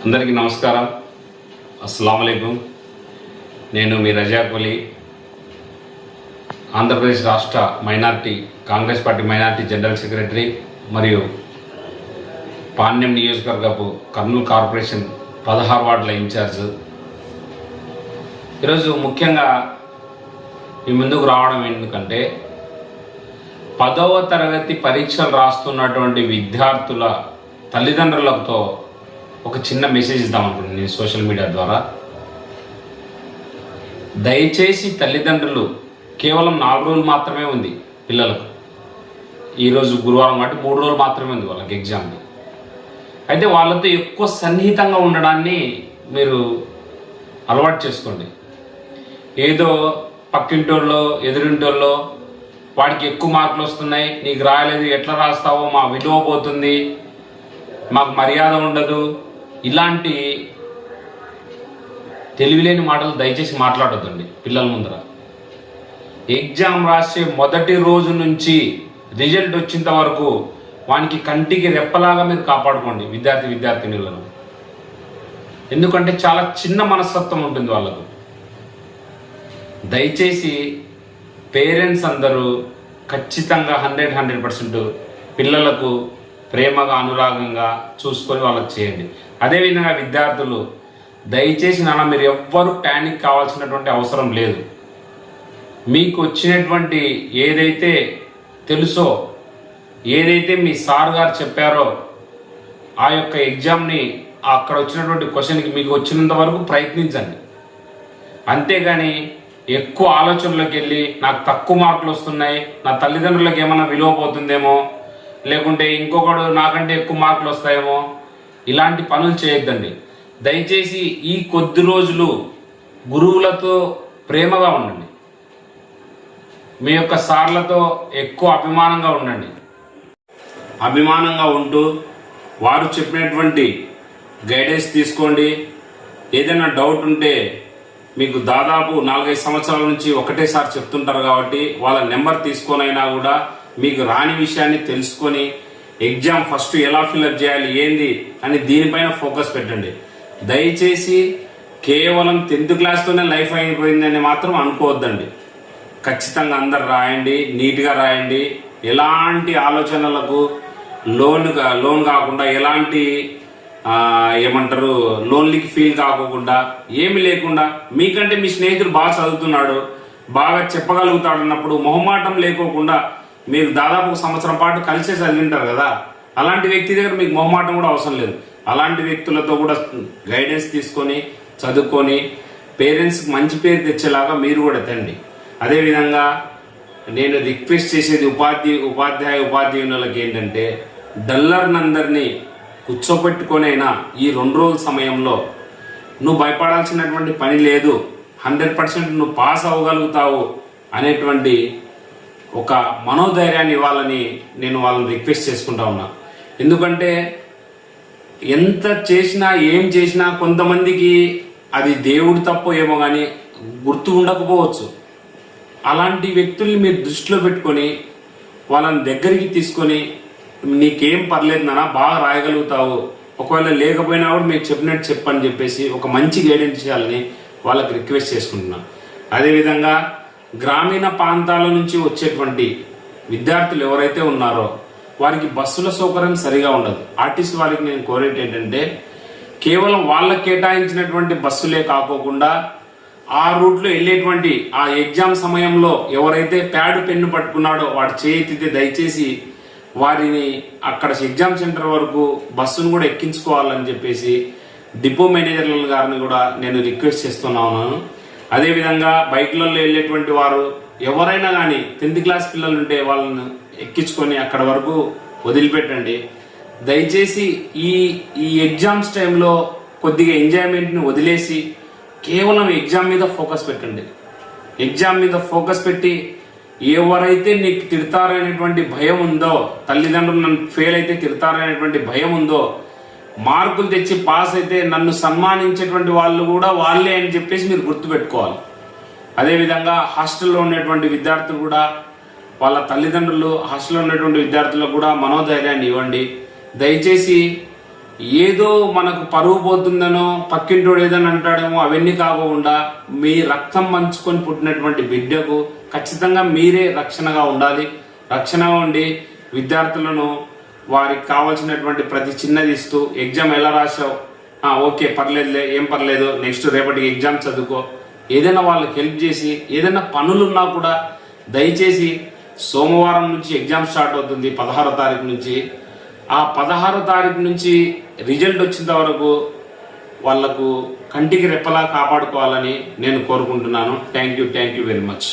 అందరికీ నమస్కారం. అస్సలాము అలైకుం. నేను మీ రజాక్ అలీ, ఆంధ్రప్రదేశ్ రాష్ట్ర minority Congress party minority general secretary మరియు పాణ్యం నియోజకవర్గపు కర్నూలు కార్పొరేషన్ 16 వార్డుల ఇన్ఛార్జ్. ఈరోజు ముఖ్యంగా మీ ముందుకు రావడం ఎందుకంటే 10వ తరగతి పరీక్షలు రాస్తున్నటువంటి విద్యార్థుల తల్లిదండ్రులతో ఒక చిన్న మెసేజ్ ఇద్దామనుకుంటున్నాను నేను సోషల్ మీడియా ద్వారా. దయచేసి తల్లిదండ్రులు, కేవలం 4 రోజులు మాత్రమే ఉంది పిల్లలకు. ఈరోజు గురువారం కాబట్టి 3 రోజులు మాత్రమే ఉంది వాళ్ళకి ఎగ్జామ్కి. అయితే వాళ్ళతో ఎక్కువ సన్నిహితంగా ఉండడాన్ని మీరు అలవాటు చేసుకోండి. ఏదో పక్కింటోళ్ళో ఎదురింటోళ్ళో వాడికి ఎక్కువ మార్కులు వస్తున్నాయి, నీకు రాయలేదు, ఎట్లా రాస్తావో, మా విలువ పోతుంది, మాకు మర్యాద ఉండదు, ఇలాంటి తెలివిలేని మాటలు దయచేసి మాట్లాడొద్దండి పిల్లల ముందర. ఎగ్జామ్ రాసే మొదటి రోజు నుంచి రిజల్ట్ వచ్చేంత వరకు వానికి కంటికి రెప్పలాగా మీరు కాపాడుకోండి విద్యార్థినులను. ఎందుకంటే చాలా చిన్న మనస్తత్వం ఉంటుంది వాళ్ళకు. దయచేసి పేరెంట్స్ అందరూ ఖచ్చితంగా 100% పిల్లలకు ప్రేమగా అనురాగంగా చూసుకొని వాళ్ళకి చేయండి. అదేవిధంగా విద్యార్థులు దయచేసి మీరు ఎవ్వరూ ప్యానిక్ కావాల్సినటువంటి అవసరం లేదు. మీకు వచ్చినటువంటి ఏదైతే తెలుసో, ఏదైతే మీ సార్ గారు చెప్పారో ఆ యొక్క ఎగ్జామ్ని, అక్కడ వచ్చినటువంటి క్వశ్చన్కి మీకు వచ్చినంత వరకు ప్రయత్నించండి. అంతేగాని ఎక్కువ ఆలోచనలోకి వెళ్ళి నాకు తక్కువ మార్కులు వస్తున్నాయి, నా తల్లిదండ్రులకు ఏమైనా విలువ పోతుందేమో, లేకుంటే ఇంకొకడు నాకంటే ఎక్కువ మార్కులు వస్తాయేమో, ఇలాంటి పనులు చేయొద్దండి. దయచేసి ఈ కొద్ది రోజులు గురువులతో ప్రేమగా ఉండండి. మీ యొక్క సార్లతో ఎక్కువ అభిమానంగా ఉండండి. అభిమానంగా ఉంటూ వారు చెప్పినటువంటి గైడెన్స్ తీసుకోండి. ఏదైనా డౌట్ ఉంటే మీకు దాదాపు 4-5 సంవత్సరాల నుంచి ఒకటేసారి చెప్తుంటారు కాబట్టి వాళ్ళ నెంబర్ తీసుకొనైనా కూడా మీకు రాని విషయాన్ని తెలుసుకొని ఎగ్జామ్ ఫస్ట్ ఎలా ఫిల్అప్ చేయాలి ఏంది అని దీనిపైన ఫోకస్ పెట్టండి. దయచేసి కేవలం 10th క్లాస్తోనే లైఫ్ అయిపోయిందని మాత్రం అనుకోవద్దండి. ఖచ్చితంగా అందరు రాయండి, నీట్గా రాయండి. ఎలాంటి ఆలోచనలకు లోన్ కాకుండా, ఎలాంటి లోన్లీకి ఫీల్ కాకోకుండా, ఏమి లేకుండా, మీకంటే మీ స్నేహితుడు బాగా చదువుతున్నాడు, బాగా చెప్పగలుగుతాడు అన్నప్పుడు మొహమాటం లేకోకుండా మీరు దాదాపు 1 సంవత్సరం పాటు కలిసే చదివింటారు కదా, అలాంటి వ్యక్తి దగ్గర మీకు మొహమాటం కూడా అవసరం లేదు. అలాంటి వ్యక్తులతో కూడా గైడెన్స్ తీసుకొని చదువుకొని పేరెంట్స్కి మంచి పేరు తెచ్చేలాగా మీరు కూడా తెండి. అదేవిధంగా నేను రిక్వెస్ట్ చేసేది ఉపాధ్యాయులకు ఏంటంటే, డల్లర్నందరినీ కూర్చోపెట్టుకొనైనా ఈ 2 రోజుల సమయంలో నువ్వు భయపడాల్సినటువంటి పని లేదు, 100% నువ్వు పాస్ అవ్వగలుగుతావు అనేటువంటి ఒక మనోధైర్యాన్ని ఇవ్వాలని నేను వాళ్ళని రిక్వెస్ట్ చేసుకుంటా ఉన్నా. ఎందుకంటే ఎంత చేసినా ఏం చేసినా కొంతమందికి అది దేవుడి తప్పో ఏమో కానీ గుర్తు ఉండకపోవచ్చు. అలాంటి వ్యక్తుల్ని మీరు దృష్టిలో పెట్టుకొని వాళ్ళని దగ్గరికి తీసుకొని, నీకేం పర్లేదు నాన్న, బాగా రాయగలుగుతావు, ఒకవేళ లేకపోయినా కూడా మీకు చెప్పినట్టు చెప్పని చెప్పేసి ఒక మంచి గైడెన్స్ చేయాలని వాళ్ళకి రిక్వెస్ట్ చేసుకుంటున్నాను. అదేవిధంగా గ్రామీణ ప్రాంతాల నుంచి వచ్చేటువంటి విద్యార్థులు ఎవరైతే ఉన్నారో వారికి బస్సుల సౌకర్యం సరిగా ఉండదు. ఆర్టీసీ వారికి నేను కోరేది ఏంటంటే, కేవలం వాళ్ళకి కేటాయించినటువంటి బస్సులే కాకోకుండా ఆ రూట్లో వెళ్ళేటువంటి ఆ ఎగ్జామ్ సమయంలో ఎవరైతే ప్యాడ్ పెన్ను పట్టుకున్నాడో వాడు చేతితే దయచేసి వారిని అక్కడ ఎగ్జామ్ సెంటర్ వరకు బస్సును కూడా ఎక్కించుకోవాలని చెప్పేసి డిపో మేనేజర్ల గారిని కూడా నేను రిక్వెస్ట్ చేస్తున్నాను. అదేవిధంగా బైక్లలో వెళ్ళేటువంటి వారు ఎవరైనా కానీ 10th క్లాస్ పిల్లలు ఉంటే వాళ్ళని ఎక్కించుకొని అక్కడ వరకు వదిలిపెట్టండి. దయచేసి ఈ ఎగ్జామ్స్ టైంలో కొద్దిగా ఎంజాయ్మెంట్ని వదిలేసి కేవలం ఎగ్జామ్ మీద ఫోకస్ పెట్టండి. ఎగ్జామ్ మీద ఫోకస్ పెట్టి ఎవరైతే నీకు తిడతారనేటువంటి భయం ఉందో, తల్లిదండ్రులు నన్ను ఫెయిల్ అయితే తిడతారనేటువంటి భయం ఉందో, మార్కులు తెచ్చి పాస్ అయితే నన్ను సన్మానించేటువంటి వాళ్ళు కూడా వాళ్ళే అని చెప్పేసి మీరు గుర్తుపెట్టుకోవాలి. అదేవిధంగా హాస్టల్లో ఉండేటువంటి విద్యార్థులు కూడా వాళ్ళ తల్లిదండ్రులు హాస్టల్లో ఉన్నటువంటి విద్యార్థులకు కూడా మనోధైర్యాన్ని ఇవ్వండి. దయచేసి ఏదో మనకు పరువు పోతుందనో పక్కింటోడు ఏదని అంటాడేమో అవన్నీ కాకుండా మీ రక్తం పంచుకొని పుట్టినటువంటి బిడ్డకు ఖచ్చితంగా మీరే రక్షణగా ఉండాలి. రక్షణ ఉండి విద్యార్థులను వారికి కావాల్సినటువంటి ప్రతి చిన్నది ఇస్తూ ఎగ్జామ్ ఎలా రాసావు, ఓకే పర్లేదులే, ఏం పర్లేదు, నెక్స్ట్ రేపటికి ఎగ్జామ్ చదువుకో, ఏదైనా వాళ్ళకి హెల్ప్ చేసి, ఏదైనా పనులున్నా కూడా దయచేసి సోమవారం నుంచి ఎగ్జామ్ స్టార్ట్ అవుతుంది 16వ తారీఖు నుంచి. ఆ 16వ తారీఖు నుంచి రిజల్ట్ వచ్చేంత వరకు వాళ్లకు కంటికి రెప్పలా కాపాడుకోవాలని నేను కోరుకుంటున్నాను. Thank you very much.